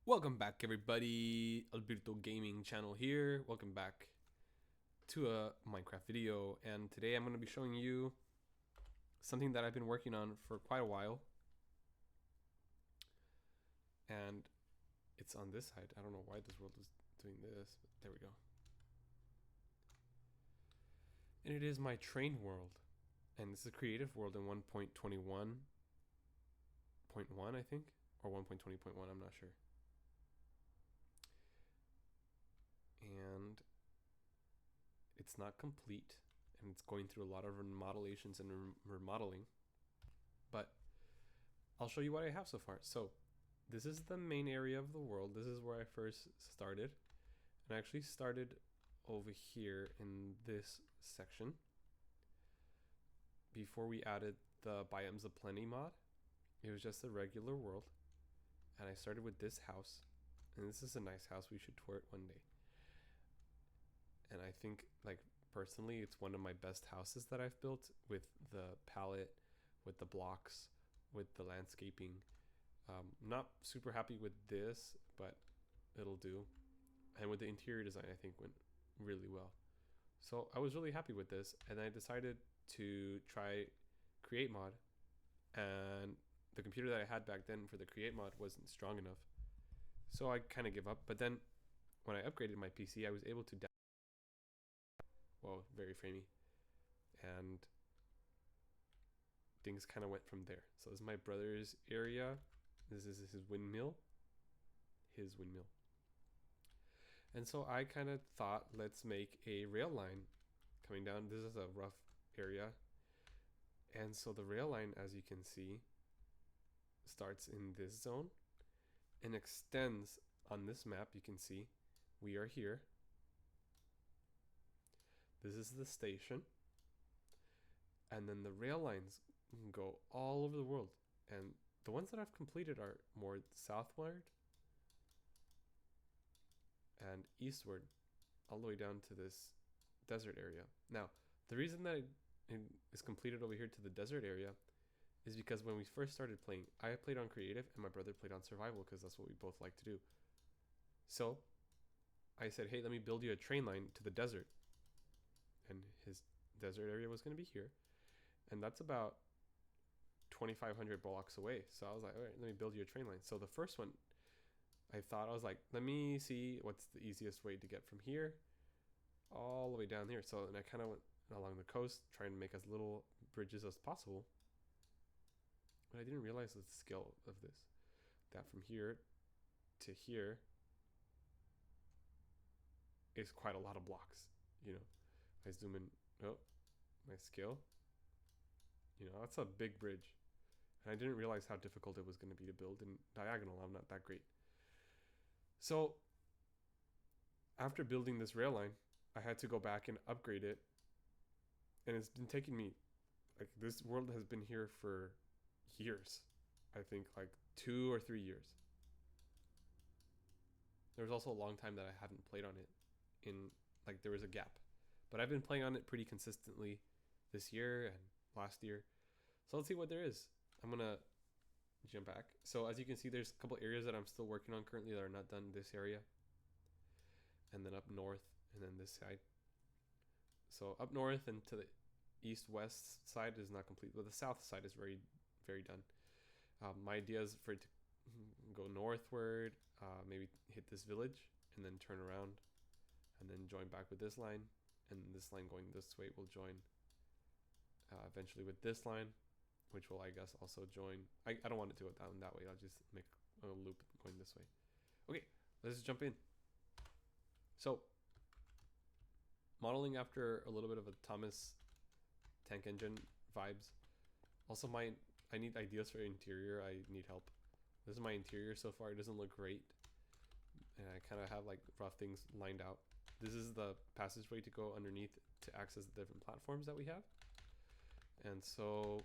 Welcome back, everybody. Albirtu Gaming channel here. Welcome back to a Minecraft video, and today I'm going to be showing you something that I've been working on for quite a while, and it's on this side. I don't know why this world is doing this, but there we go. And it is my train world, and it's a creative world in 1.21.1, I think, or 1.20.1. I'm not sure. And it's not complete, and it's going through a lot of remodelations and remodeling, but I'll show you what I have so far. So this is the main area of the world. This is where I first started, and I actually started over here in this section before we added the Biomes of Plenty mod. It was just a regular world, and I started with this house, and this is a nice house. We should tour it one day. And I think, like, personally, it's one of my best houses that I've built, with the palette, with the blocks, with the landscaping. Not super happy with this, but it'll do. And with the interior design, I think went really well. So I was really happy with this, and I decided to try create mod, and the computer that I had back then for the create mod wasn't strong enough. So I kind of gave up, but then when I upgraded my PC, I was able to well, very framey, and things kind of went from there. So this is my brother's area. This is his windmill. And so I kind of thought, let's make a rail line coming down. This is a rough area, and so the rail line, as you can see, starts in this zone and extends on this map. You can see we are here. This is the station, and then the rail lines go all over the world, and the ones that I've completed are more southward and eastward, all the way down to this desert area. Now, the reason that it is completed over here to the desert area is because when we first started playing, I played on creative and my brother played on survival, because that's what we both like to do. So I said, hey, let me build you a train line to the desert. And his desert area was going to be here, and that's about 2,500 blocks away. So I was like, all right, let me build you a train line. So the first one, I was like, let me see what's the easiest way to get from here all the way down here. So then I kind of went along the coast, trying to make as little bridges as possible, but I didn't realize the scale of this, that from here to here is quite a lot of blocks, you know. I zoom in, oh, my scale, you know, that's a big bridge. And I didn't realize how difficult it was going to be to build in diagonal. I'm not that great. So after building this rail line, I had to go back and upgrade it. And it's been taking me, like, this world has been here for years. I think like 2 or 3 years. There was also a long time that I hadn't played on it. Like, there was a gap. But I've been playing on it pretty consistently this year and last year. So let's see what there is. I'm going to jump back. So as you can see, there's a couple areas that I'm still working on currently that are not done. This area. And then up north. And then this side. So up north and to the east-west side is not complete. But the south side is very, very done. My idea is for it to go northward. Maybe hit this village. And then turn around. And then join back with this line. And this line going this way will join eventually with this line, which will, I guess, also join. I don't want to do it down that way. I'll just make a loop going this way. Okay, let's jump in. So, modeling after a little bit of a Thomas Tank Engine vibes. Also, I need ideas for interior. I need help. This is my interior so far. It doesn't look great, and I kind of have like rough things lined out. This is the passageway to go underneath to access the different platforms that we have. And so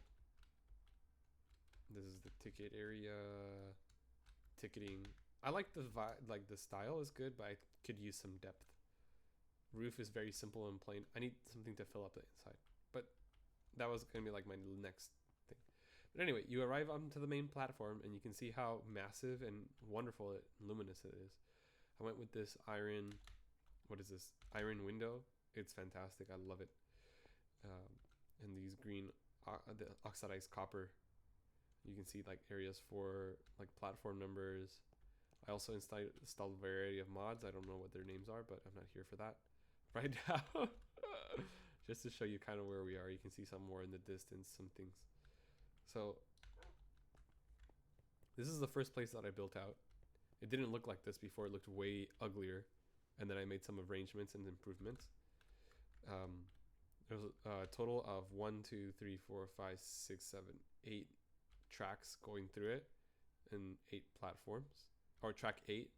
this is the ticket area, ticketing. I like the vibe, like the style is good, but I could use some depth. Roof is very simple and plain. I need something to fill up the inside, but that was going to be like my next thing. But anyway, you arrive onto the main platform and you can see how massive and wonderful and luminous it is. I went with this iron, what is this? Iron window. It's fantastic. I love it. And these green, the oxidized copper. You can see like areas for like platform numbers. I also installed a variety of mods. I don't know what their names are, but I'm not here for that right now. Just to show you kind of where we are. You can see some more in the distance, some things. So this is the first place that I built out. It didn't look like this before. It looked way uglier. And then I made some arrangements and improvements. There's a total of 1, 2, 3, 4, 5, 6, 7, 8 tracks going through it and 8 platforms, or track 8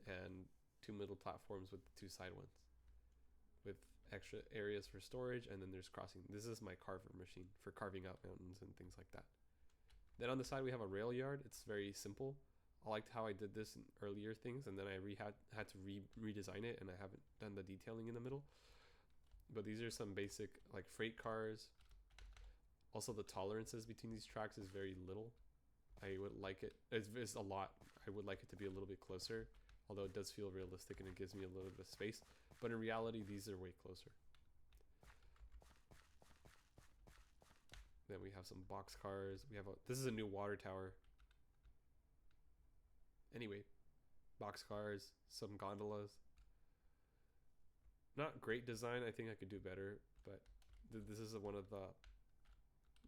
and 2 middle platforms with the 2 side ones with extra areas for storage, and then there's crossing. This is my carver machine for carving out mountains and things like that. Then on the side we have a rail yard. It's very simple. I liked how I did this in earlier things, and then I had to redesign it, and I haven't done the detailing in the middle. But these are some basic like freight cars. Also, the tolerances between these tracks is very little. I would like it. It's a lot. I would like it to be a little bit closer, although it does feel realistic and it gives me a little bit of space. But in reality, these are way closer. Then we have some box cars. This is a new water tower. Anyway, box cars, some gondolas. Not great design. I think I could do better, but this is one of the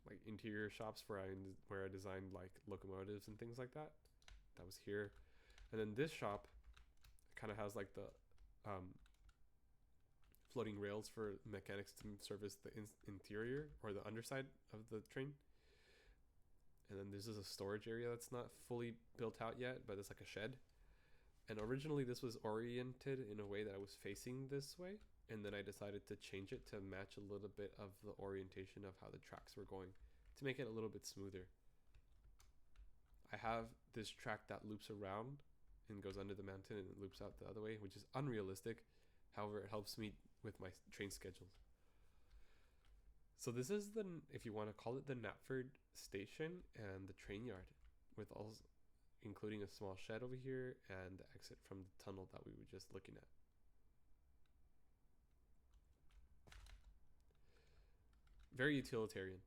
like interior shops where I designed like locomotives and things like that. That was here. And then this shop kind of has like the floating rails for mechanics to service the interior or the underside of the train. And then this is a storage area that's not fully built out yet, but it's like a shed. And originally this was oriented in a way that I was facing this way. And then I decided to change it to match a little bit of the orientation of how the tracks were going to make it a little bit smoother. I have this track that loops around and goes under the mountain and it loops out the other way, which is unrealistic. However, it helps me with my train schedules. So this is if you want to call it, the Knapford station and the train yard, with all, including a small shed over here and the exit from the tunnel that we were just looking at. Very utilitarian.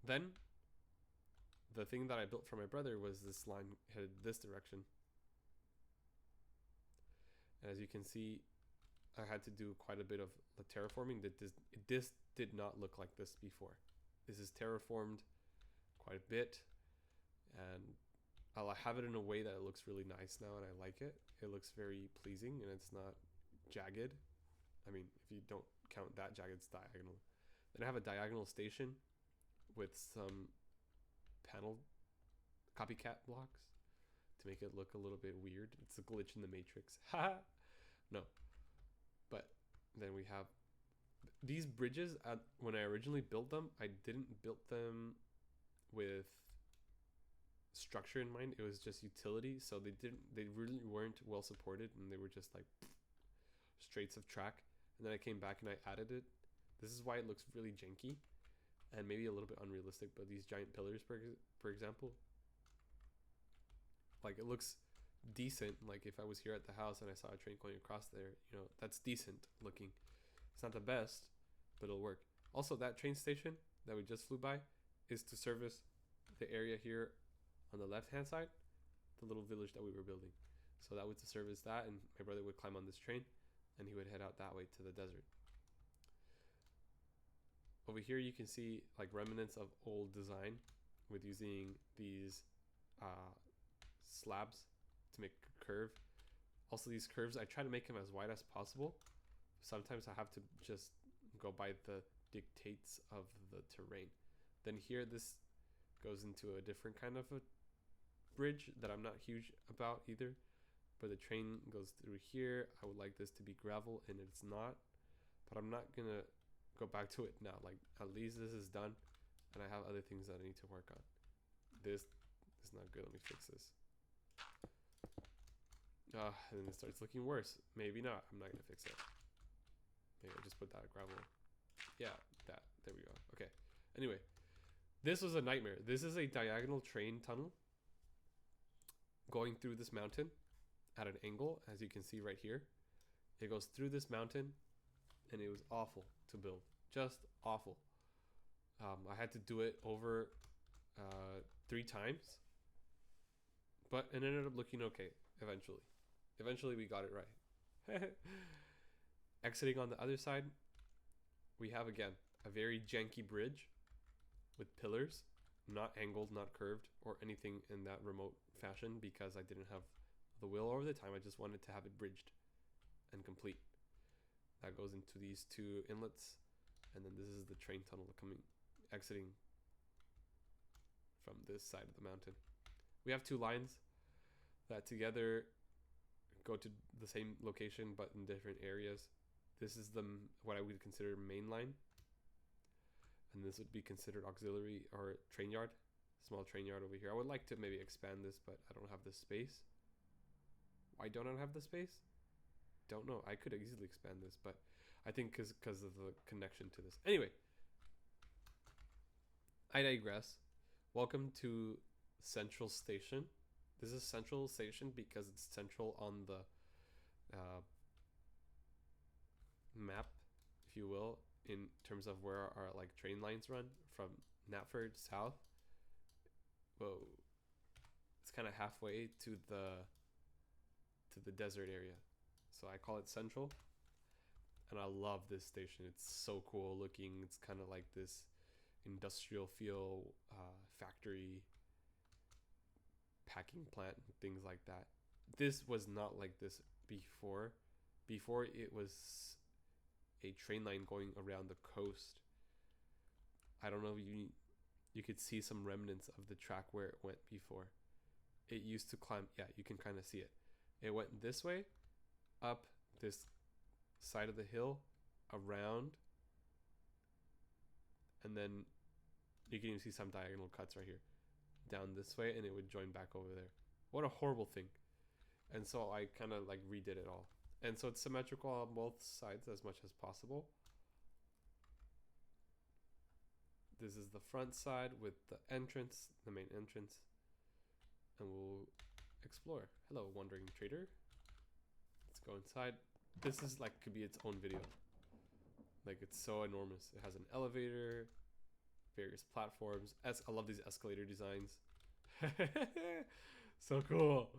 Then the thing that I built for my brother was this line headed this direction. And as you can see, I had to do quite a bit of the terraforming. This did not look like this before. This is terraformed quite a bit, and I'll have it in a way that it looks really nice now, and I like it. It looks very pleasing, and it's not jagged. I mean, if you don't count that jagged, it's diagonal. Then I have a diagonal station with some panel copycat blocks to make it look a little bit weird. It's a glitch in the matrix. Haha. No. But then we have these bridges. When I originally built them, I didn't build them with structure in mind. It was just utility. So they really weren't well supported, and they were just like straights of track. And then I came back and I added it. This is why it looks really janky and maybe a little bit unrealistic. But these giant pillars, for example, like it looks decent. Like if I was here at the house and I saw a train going across there, you know, that's decent looking. It's not the best, but it'll work. Also, that train station that we just flew by is to service the area here on the left hand side, the little village that we were building. So that was to service that, and my brother would climb on this train and he would head out that way to the desert. Over here you can see like remnants of old design with using these slabs to make a curve. Also, these curves, I try to make them as wide as possible. Sometimes I have to just go by the dictates of the terrain. Then here, this goes into a different kind of a bridge that I'm not huge about either. But the train goes through here. I would like this to be gravel, and it's not. But I'm not gonna go back to it now. Like, at least this is done, and I have other things that I need to work on. This is not good. Let me fix this. And then it starts looking worse. Maybe not. I'm not gonna fix it. Maybe I'll just put that gravel. Yeah, that. There we go. Okay. Anyway, This was a nightmare. This is a diagonal train tunnel going through this mountain at an angle, as you can see right here. It goes through this mountain, and it was awful to build. Just awful. I had to do it over 3 times, but it ended up looking okay eventually. Eventually, we got it right. Exiting on the other side, we have again a very janky bridge with pillars, not angled, not curved, or anything in that remote fashion, because I didn't have the will over the time. I just wanted to have it bridged and complete. That goes into these 2 inlets, and then this is the train tunnel exiting from this side of the mountain. We have 2 lines that together go to the same location but in different areas. This is what I would consider main line, and this would be considered auxiliary or train yard. Small train yard over here. I would like to maybe expand this, but I don't have the space. Why don't I have the space? Don't know. I could easily expand this, but I think because of the connection to this. Anyway, I digress. Welcome to Central Station. This is Central Station because it's central on the map, if you will, in terms of where our like train lines run from Knapford south. Whoa, it's kind of halfway to the desert area, so I call it Central. And I love this station. It's so cool looking. It's kind of like this industrial feel, factory, packing plant, things like that. This was not like this before. Before, it was a train line going around the coast. I don't know if you could see some remnants of the track where it went before. It used to climb. Yeah, you can kind of see it. It went this way, up this side of the hill, around, and then you can even see some diagonal cuts right here, down this way, and it would join back over there. What a horrible thing. And so I kind of like redid it all, and so it's symmetrical on both sides as much as possible. This is the front side with the entrance, the main entrance, and we'll explore. Hello, wandering trader. Let's go inside. This is like could be its own video. Like, it's so enormous. It has an elevator, various platforms. I love these escalator designs. So cool.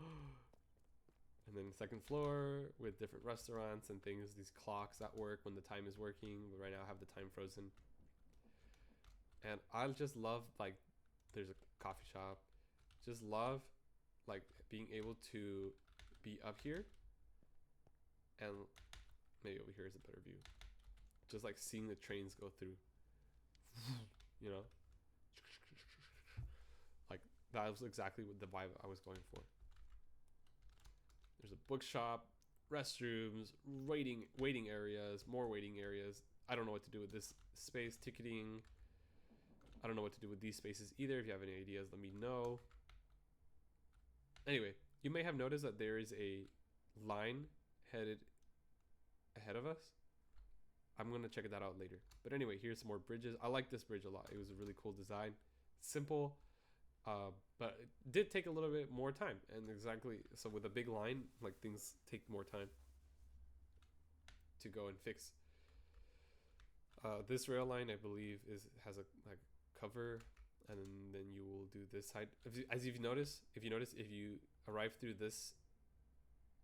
And then second floor with different restaurants and things. These clocks that work when the time is working. But right now I have the time frozen. And I just love, like, there's a coffee shop. Just love, like, being able to be up here. And maybe over here is a better view. Just like seeing the trains go through. You know? Like, that was exactly what the vibe I was going for. There's a bookshop, restrooms, waiting areas, more waiting areas. I don't know what to do with this space, ticketing. I don't know what to do with these spaces either. If you have any ideas, let me know. Anyway, you may have noticed that there is a line headed ahead of us. I'm going to check that out later. But anyway, here's some more bridges. I like this bridge a lot. It was a really cool design. Simple, but it did take a little bit more time. And exactly, so with a big line, like, things take more time to go and fix. This rail line, I believe, has a like cover, and then you will do this side. If you notice, if you arrive through this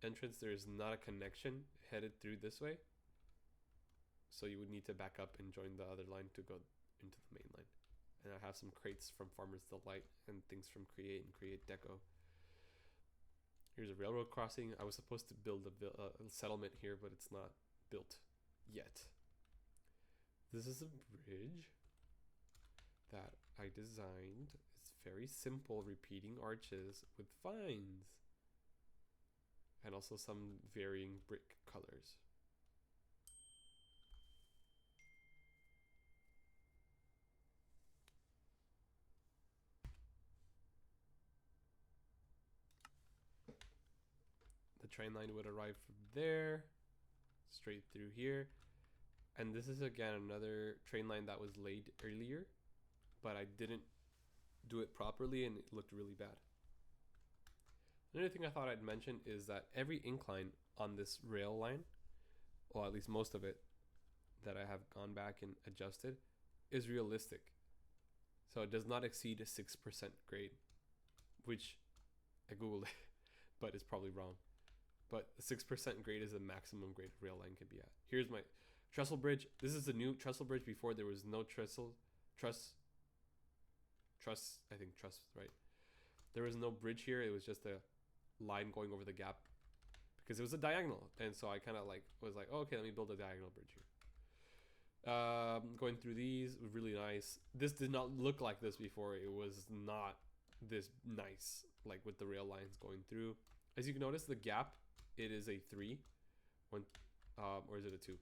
entrance, there is not a connection headed through this way. So you would need to back up and join the other line to go into the main line. And I have some crates from Farmer's Delight and things from Create and Create Deco. Here's a railroad crossing. I was supposed to build a settlement here, but it's not built yet. This is a bridge that I designed. It's very simple, repeating arches with vines. And also some varying brick colors. The train line would arrive from there, straight through here. And this is again another train line that was laid earlier. but I didn't do it properly and it looked really bad. Another thing I thought I'd mention is that every incline on this rail line, or at least most of it that I have gone back and adjusted, is realistic. So it does not exceed a 6% grade, which I googled it, but it's probably wrong. But a 6% grade is the maximum grade a rail line can be at. Here's my trestle bridge. This is the new trestle bridge. Before there was no truss, right? There was no bridge here. It was just a line going over the gap because it was a diagonal. And so I kind of was like, oh, okay, let me build a diagonal bridge here. Going through these, really nice. This did not look like this before. It was not this nice, like with the rail lines going through. As you can notice, the gap, it is a 3, or is it a 2?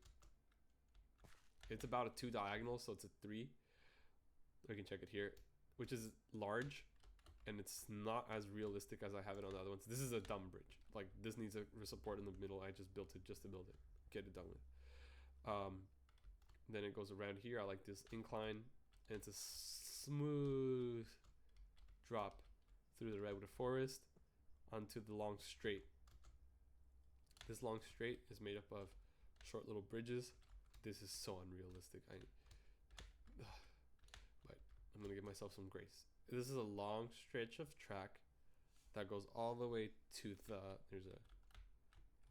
It's about a 2 diagonal, so it's a 3. We can check it here, which is large, and it's not as realistic as I have it on the other ones. This is a dumb bridge. Like, this needs a support in the middle. I just built it just to build it, get it done with. Then it goes around here. I like this incline, and it's a smooth drop through the redwood forest onto the long straight. This long straight is made up of short little bridges. This is so unrealistic. But I'm gonna give myself some grace. This is a long stretch of track that goes all the way to there's a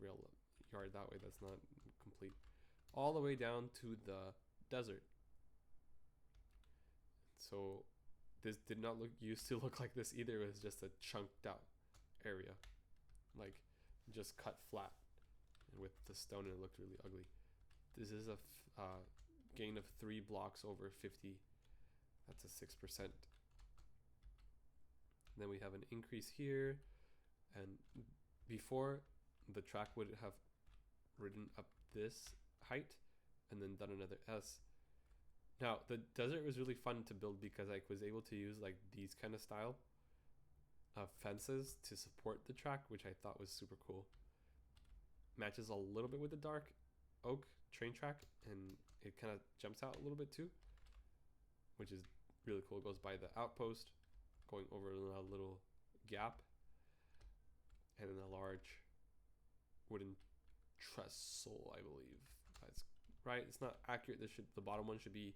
rail yard that way that's not complete, all the way down to the desert. So this did not used to look like this either. It was just a chunked out area, like just cut flat and with the stone, and it looked really ugly. This is a gain of 3 blocks over 50. That's a 6%. Then we have an increase here, and before the track would have ridden up this height and then done another S. Now the desert was really fun to build because I was able to use like these kind of style of fences to support the track, which I thought was super cool. Matches a little bit with the dark oak train track, and it kind of jumps out a little bit too, which is really cool. It goes by the outpost, going over a little gap, and then a large wooden trestle, I believe. That's right. It's not accurate. The bottom one should be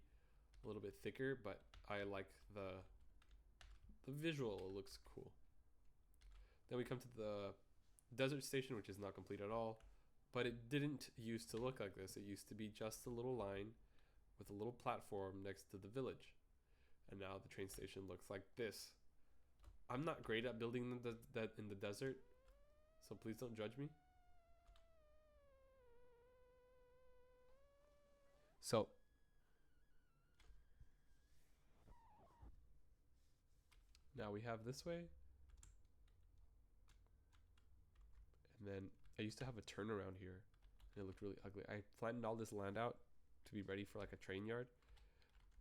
a little bit thicker, but I like the visual. It looks cool. Then we come to the desert station, which is not complete at all, but it didn't used to look like this. It used to be just a little line with a little platform next to the village, and now the train station looks like this. I'm not great at building that in the desert, so please don't judge me. So now we have this way, and then I used to have a turnaround here, and it looked really ugly. I flattened all this land out to be ready for like a train yard,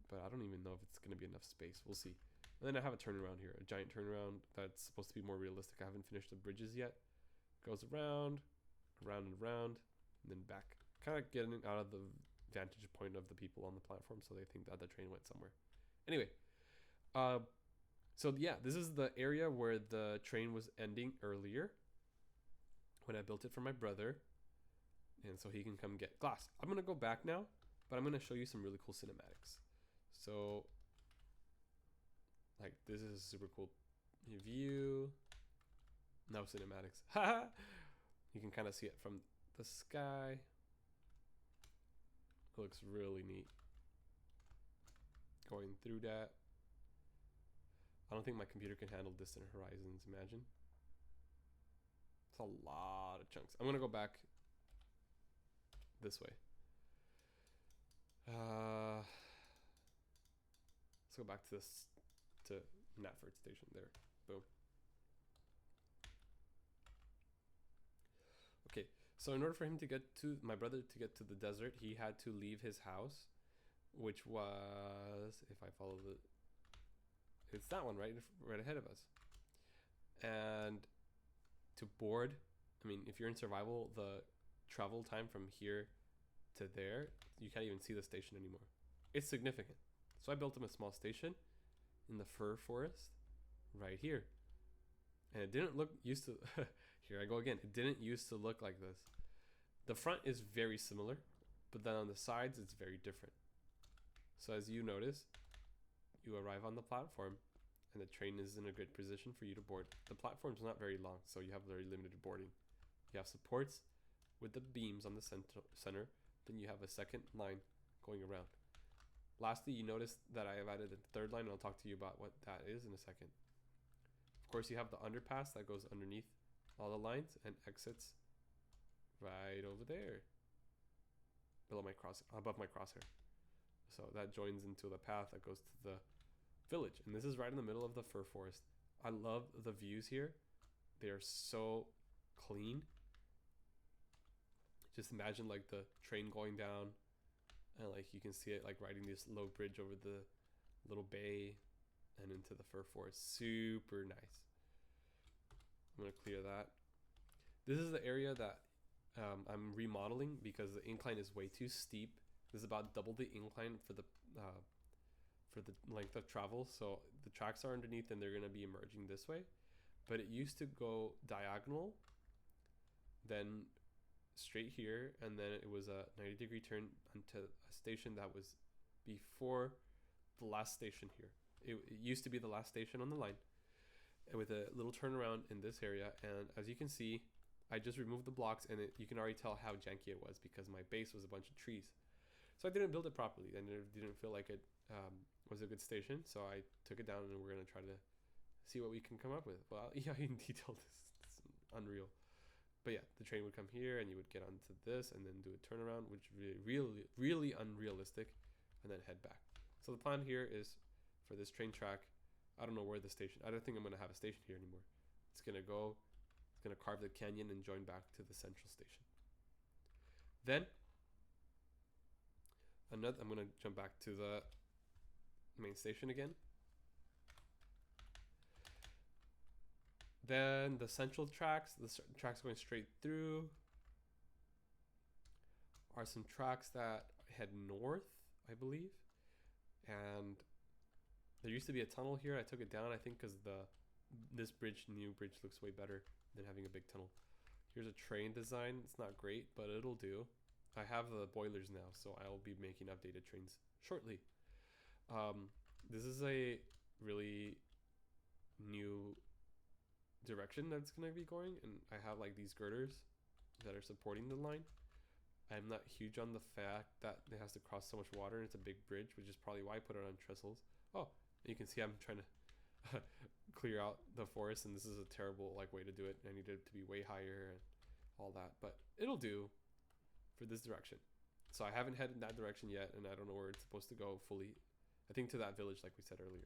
but I don't even know if it's going to be enough space. We'll see. And then I have a turnaround here, a giant turnaround that's supposed to be more realistic. I haven't finished the bridges yet. Goes around and around, and then back. Kind of getting out of the vantage point of the people on the platform, so they think that the train went somewhere. Anyway, so yeah, this is the area where the train was ending earlier when I built it for my brother, and so he can come get glass. I'm gonna go back now, but I'm gonna show you some really cool cinematics. So like, this is a super cool view. No cinematics. You can kind of see it from the sky. It looks really neat. Going through that. I don't think my computer can handle distant horizons, imagine. It's a lot of chunks. I'm gonna go back this way. Let's go back to this, to Knapford Station there. Boom. Okay, so in order for him to get to, my brother to get to the desert, he had to leave his house, which was, if I follow it's that one right ahead of us. And to board, I mean, if you're in survival, the travel time from here to there, you can't even see the station anymore. It's significant. So I built him a small station, in the fir forest right here. And it didn't look used to here I go again. It didn't used to look like this. The front is very similar, but then on the sides it's very different. So as you notice, you arrive on the platform and the train is in a good position for you to board. The platform's not very long, so you have very limited boarding. You have supports with the beams on the center, then you have a second line going around. Lastly, you notice that I have added a third line, and I'll talk to you about what that is in a second. Of course, you have the underpass that goes underneath all the lines and exits right over there, above my crosshair. So that joins into the path that goes to the village, and this is right in the middle of the fir forest. I love the views here. They are so clean. Just imagine like the train going down, and like you can see it like riding this low bridge over the little bay and into the fir forest. Super nice. I'm gonna clear that. This is the area that I'm remodeling because the incline is way too steep. This is about double the incline for the length of travel. So the tracks are underneath and they're gonna be emerging this way. But it used to go diagonal, then straight here, and then it was a 90-degree turn onto a station that was before the last station here. It used to be the last station on the line, and with a little turnaround in this area. And as you can see, I just removed the blocks, and you can already tell how janky it was because my base was a bunch of trees. So I didn't build it properly, and it didn't feel like it was a good station. So I took it down, and we're gonna try to see what we can come up with. Well, yeah, in detail, this is unreal. But yeah, the train would come here and you would get onto this and then do a turnaround, which would be really unrealistic, and then head back. So the plan here is for this train track, I don't know where the station, I don't think I'm going to have a station here anymore. It's going to carve the canyon and join back to the central station. Then I'm going to jump back to the main station again. Then the central tracks, the tracks going straight through, are some tracks that head north, I believe. And there used to be a tunnel here. I took it down, I think, because this new bridge looks way better than having a big tunnel. Here's a train design. It's not great, but it'll do. I have the boilers now, so I will be making updated trains shortly. This is a really new direction that's going to be going, and I have like these girders that are supporting the line. I'm not huge on the fact that it has to cross so much water, and it's a big bridge, which is probably why I put it on trestles. Oh, you can see I'm trying to clear out the forest, and this is a terrible like way to do it. I need it to be way higher and all that, but it'll do for this direction. So I haven't headed in that direction yet, and I don't know where it's supposed to go fully. I think to that village, like we said earlier.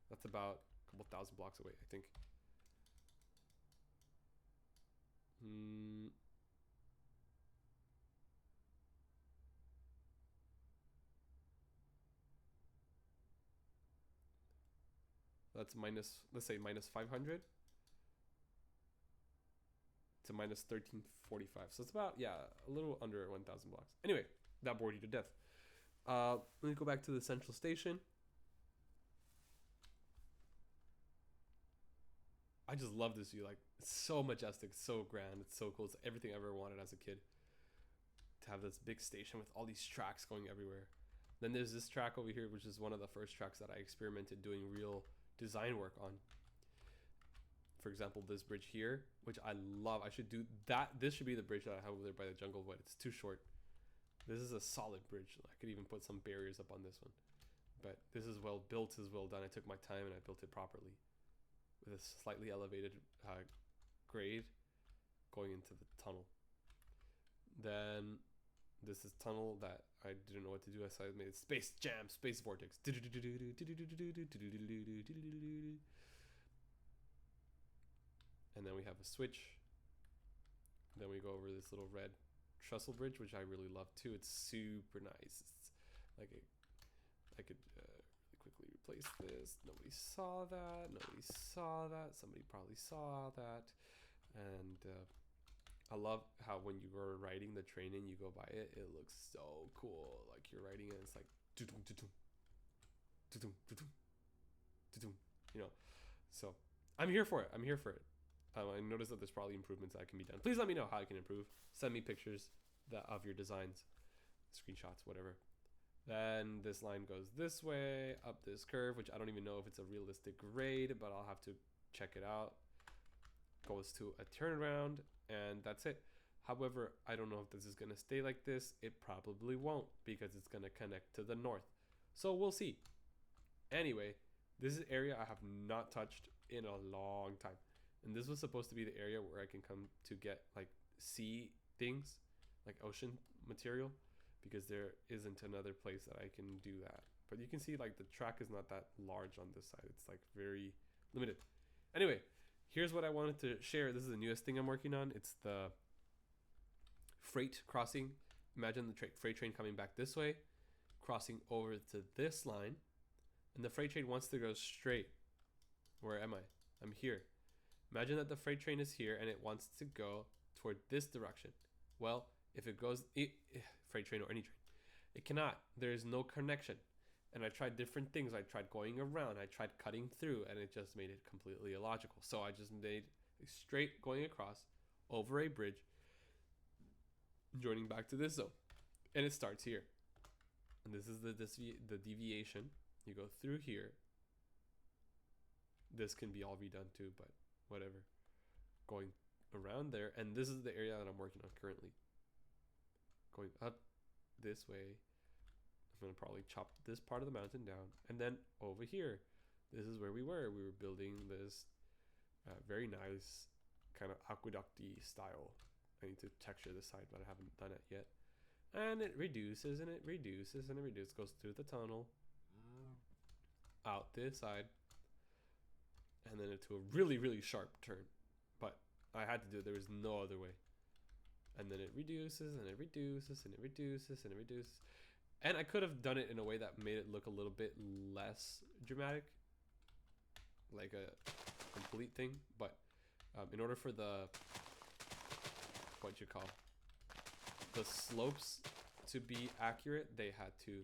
That's about a couple thousand blocks away, I think. That's minus, let's say minus 500 to minus 1345. So it's about, yeah, a little under 1,000 blocks. Anyway, that bored you to death. Let me go back to the central station. I just love this view. Like, it's so majestic, so grand, it's so cool. It's everything I ever wanted as a kid. To have this big station with all these tracks going everywhere. Then there's this track over here, which is one of the first tracks that I experimented doing real design work on. For example, this bridge here, which I love. I should do that. This should be the bridge that I have over there by the jungle, but it's too short. This is a solid bridge. I could even put some barriers up on this one. But this is well built, is well done. I took my time and I built it properly. With a slightly elevated grade going into the tunnel. Then this is tunnel that I didn't know what to do, so I made space jam, space vortex. And then we have a switch. Then we go over this little red trestle bridge, which I really love too. It's super nice. It's like I could really quickly replace this. Nobody saw that. Nobody saw that. Somebody probably saw that. And I love how when you are riding the train and you go by it, it looks so cool. Like you're riding it, and it's like you know. So I'm here for it. I'm here for it. I noticed that there's probably improvements that can be done. Please let me know how I can improve. Send me pictures of your designs, screenshots, whatever. Then this line goes this way, up this curve, which I don't even know if it's a realistic grade, but I'll have to check it out. Goes to a turnaround, and that's it. However, I don't know if this is going to stay like this. It probably won't, because it's going to connect to the north. So we'll see. Anyway, this is an area I have not touched in a long time. And this was supposed to be the area where I can come to get like sea things, like ocean material, because there isn't another place that I can do that. But you can see like the track is not that large on this side. It's like very limited. Anyway, here's what I wanted to share. This is the newest thing I'm working on. It's the freight crossing. Imagine the freight train coming back this way, crossing over to this line, and the freight train wants to go straight. Where am I? I'm here. Imagine that the freight train is here and it wants to go toward this direction. Well, if it goes, freight train or any train, it cannot. There is no connection. And I tried different things. I tried going around. I tried cutting through, and it just made it completely illogical. So I just made a straight going across over a bridge, joining back to this zone. And it starts here. And this is the deviation. You go through here. This can be all redone too, but whatever. Going around there, and this is the area that I'm working on currently. Going up this way. I'm going to probably chop this part of the mountain down. And then over here, this is where we were. We were building this very nice kind of aqueduct-y style. I need to texture this side, but I haven't done it yet. And it reduces, and it reduces, and it reduces. Goes through the tunnel. Out this side. And then into a really, really sharp turn. But I had to do it. There was no other way. And then it reduces, and it reduces, and it reduces, and it reduces. And I could have done it in a way that made it look a little bit less dramatic. Like a complete thing. But in order for the slopes to be accurate, they had to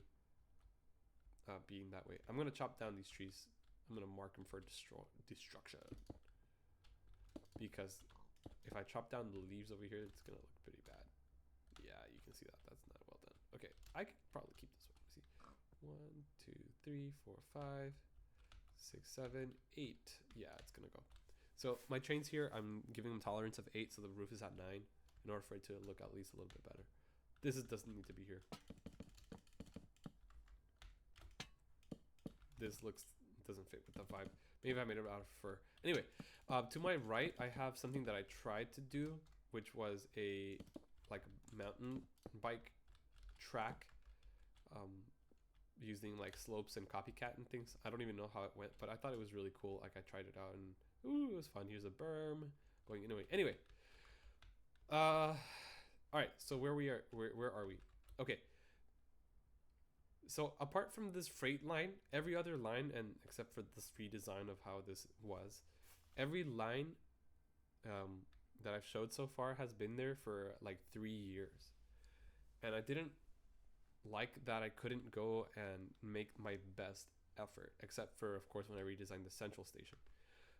be in that way. I'm going to chop down these trees. I'm going to mark them for destruction. Because if I chop down the leaves over here, it's going to look pretty bad. Yeah, you can see that. That's not well done. Okay, I could probably keep this one. Let me see. 1, 2, 3, 4, 5, 6, 7, 8. Yeah, it's going to go. So my trains here, I'm giving them tolerance of 8, so the roof is at 9 in order for it to look at least a little bit better. This doesn't need to be here. This doesn't fit with the vibe. Maybe I made it out of fur. Anyway, to my right, I have something that I tried to do, which was a mountain bike track, using like slopes and copycat and things. I don't even know how it went, but I thought it was really cool. Like I tried it out and ooh, it was fun. Here's a berm going anyway. All right. So where are we? Okay. So apart from this freight line, every other line, and except for this redesign of how this was, every line that I've showed so far has been there for like 3 years. And I didn't like that I couldn't go and make my best effort, except for, of course, when I redesigned the central station.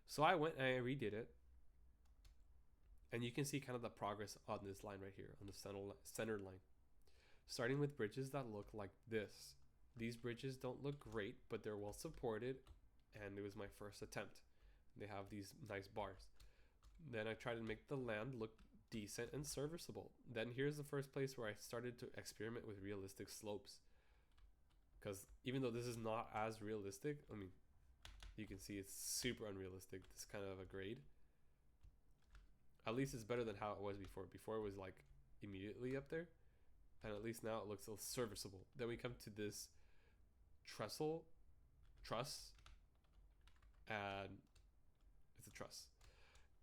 So I went and I redid it. And you can see kind of the progress on this line right here, on the center line. Starting with bridges that look like this. These bridges don't look great, but they're well supported, and it was my first attempt. They have these nice bars. Then I tried to make the land look decent and serviceable. Then here's the first place where I started to experiment with realistic slopes. Because even though this is not as realistic, I mean, you can see it's super unrealistic, this kind of a grade. At least it's better than how it was before. Before it was like immediately up there. And at least now it looks serviceable. Then we come to this truss, and it's a truss,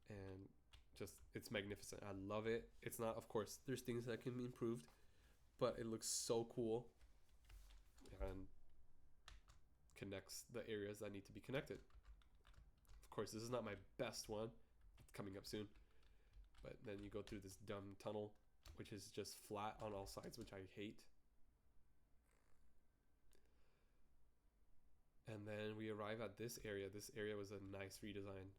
and just it's magnificent. I love it. It's not, of course, there's things that can be improved, but it looks so cool and connects the areas that need to be connected. Of course, this is not my best one. It's coming up soon, but then you go through this dumb tunnel, which is just flat on all sides, which I hate. And then we arrive at this area. This area was a nice redesign.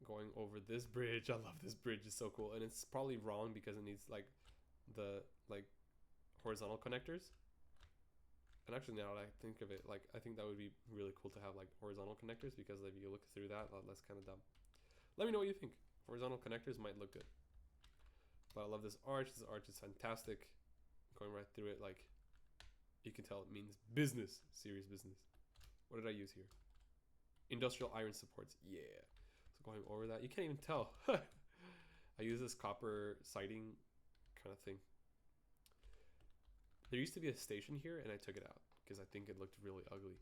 Going over this bridge. I love this bridge. It's so cool. And it's probably wrong because it needs like the like horizontal connectors. And actually now that I think of it, like I think that would be really cool to have like horizontal connectors, because if you look through that, that's kind of dumb. Let me know what you think. Horizontal connectors might look good. But I love this arch. This arch is fantastic. Going right through it, like you can tell it means business, serious business. What did I use here? Industrial iron supports. Yeah. So going over that, you can't even tell. I use this copper siding kind of thing. There used to be a station here and I took it out because I think it looked really ugly.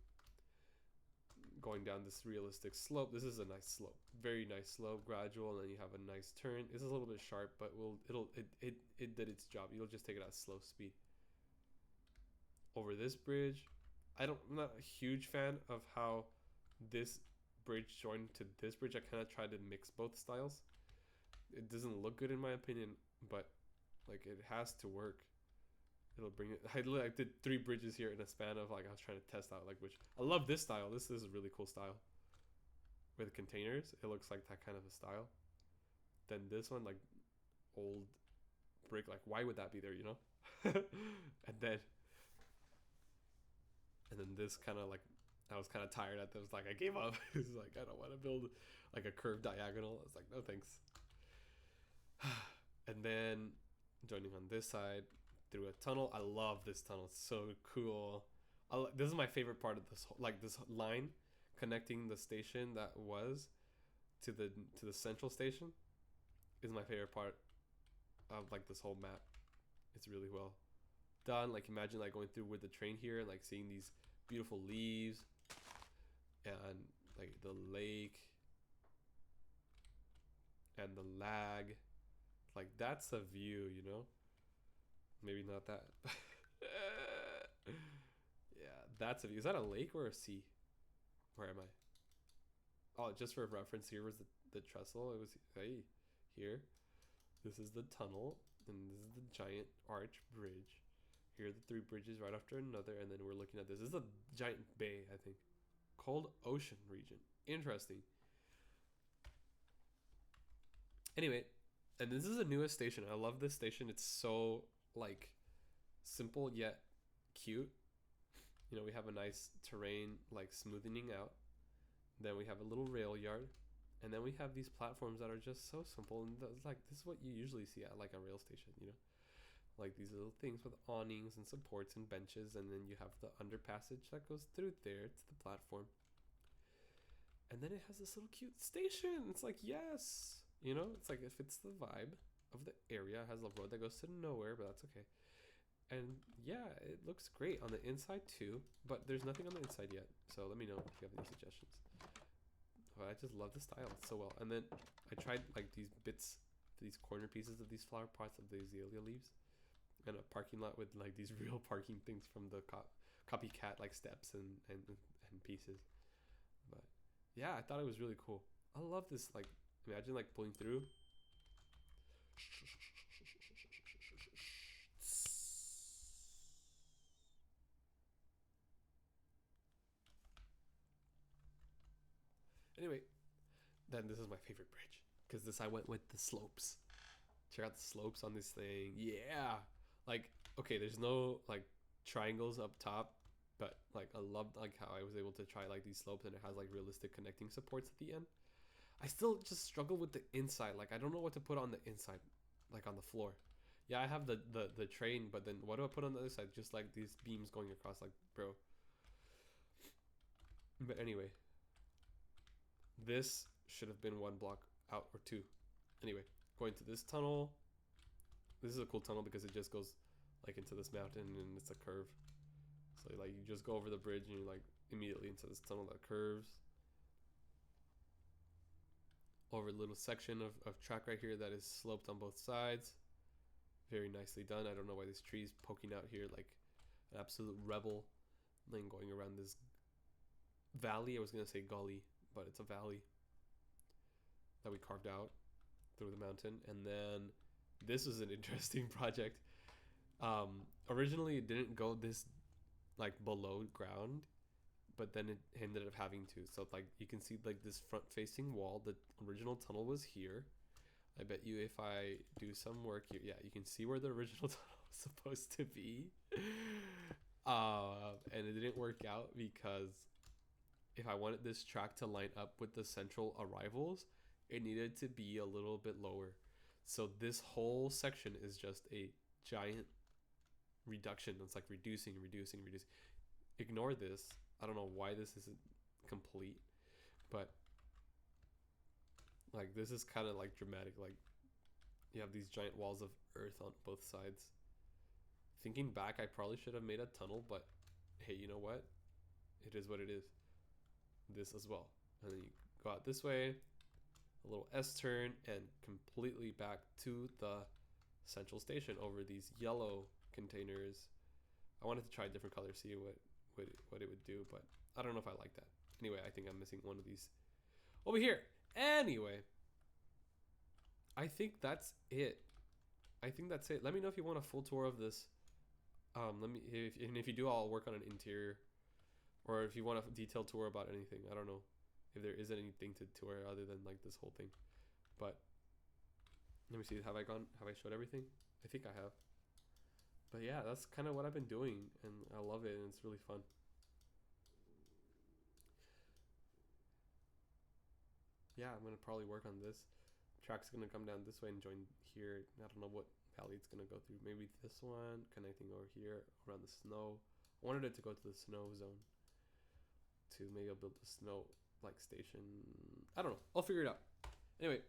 Going down this realistic slope. This is a nice slope. Very nice slope, gradual, and then you have a nice turn. This is a little bit sharp, but it did its job. You'll just take it at slow speed. Over this bridge, I'm not a huge fan of how this bridge joined to this bridge. I kind of tried to mix both styles. It doesn't look good in my opinion, but like it has to work. It'll bring it. I did 3 bridges here in a span of like I was trying to test out like which. I love this style. This is a really cool style. With containers, it looks like that kind of a style. Then this one, like old brick, like why would that be there, you know? and then this kind of like I was kind of tired at this. Like I gave up. It's like I don't want to build like a curved diagonal. I was like no thanks. And then joining on this side through a tunnel. I love this tunnel. It's so cool. This is my favorite part of this, like this line connecting the station that was to the central station is my favorite part of like this whole map. It's really well done. Like imagine like going through with the train here and like seeing these beautiful leaves and like the lake and the lag. Like that's a view, you know? Maybe not that. Yeah, that's a view. Is that a lake or a sea? Where am I? Oh, just for reference, here was the trestle. It was here. This is the tunnel, and this is the giant arch bridge. Here are the 3 bridges right after another, and then we're looking at this. This is a giant bay, I think. Cold ocean region. Interesting. Anyway, and this is the newest station. I love this station. It's so like simple yet cute. You know, we have a nice terrain like smoothing out. Then we have a little rail yard, and then we have these platforms that are just so simple. And like this is what you usually see at like a rail station, you know, like these little things with awnings and supports and benches, and then you have the underpassage that goes through there to the platform. And then it has this little cute station. It's like yes, you know, it's like it fits the vibe of the area. It has a road that goes to nowhere, but that's okay. And yeah, it looks great on the inside too, but there's nothing on the inside yet. So let me know if you have any suggestions. But I just love the style so well. And then I tried like these bits, these corner pieces of these flower pots of the azalea leaves, and a parking lot with like these real parking things from the copycat like steps and pieces. But yeah, I thought it was really cool. I love this. Like imagine like pulling through. Anyway, then this is my favorite bridge because this I went with the slopes. Check out the slopes on this thing. Yeah, like okay, there's no like triangles up top, but like I loved like how I was able to try like these slopes, and it has like realistic connecting supports at the end. I still just struggle with the inside. Like I don't know what to put on the inside, like on the floor. Yeah, I have the train, but then what do I put on the other side? Just like these beams going across, like bro. But anyway, this should have been 1 block out or 2. Anyway, going to this tunnel. This is a cool tunnel because it just goes like into this mountain and it's a curve. So like you just go over the bridge and you're like immediately into this tunnel that curves. Over a little section of track right here that is sloped on both sides. Very nicely done. I don't know why this tree is poking out here like an absolute rebel. And then going around this valley. I was going to say gully, but it's a valley that we carved out through the mountain. And then this is an interesting project. Originally it didn't go this like below ground, but then it ended up having to. So like you can see like this front facing wall, the original tunnel was here. I bet you if I do some work here, yeah, you can see where the original tunnel was supposed to be. And it didn't work out because if I wanted this track to line up with the central arrivals, it needed to be a little bit lower. So this whole section is just a giant reduction. It's like reducing. Ignore this. I don't know why this isn't complete, but like this is kind of like dramatic. Like you have these giant walls of earth on both sides. Thinking back, I probably should have made a tunnel, but hey, you know what? It is what it is. This as well. And then you go out this way, a little S turn, and completely back to the central station over these yellow containers. I wanted to try a different color, see what it would do, but I don't know if I like that. Anyway, I think I'm missing one of these over here. Anyway, I think that's it. Let me know if you want a full tour of this. If you do, I'll work on an interior, or if you want a detailed tour about anything. I don't know if there is anything to tour other than like this whole thing, but let me see. Have I showed everything? I think I have. But yeah, that's kind of what I've been doing, and I love it, and it's really fun. Yeah, I'm gonna probably work on this. Track's gonna come down this way and join here. I don't know what valley it's gonna go through. Maybe this one connecting over here around the snow. I wanted it to go to the snow zone. To maybe I'll build the snow like station. I don't know. I'll figure it out. Anyway,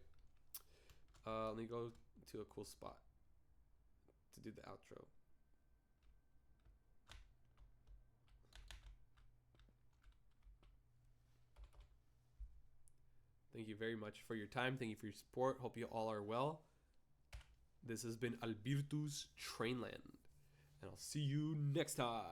let me go to a cool spot to do the outro. Thank you very much for your time. Thank you for your support. Hope you all are well. This has been Albirtu's Trenlind, and I'll see you next time.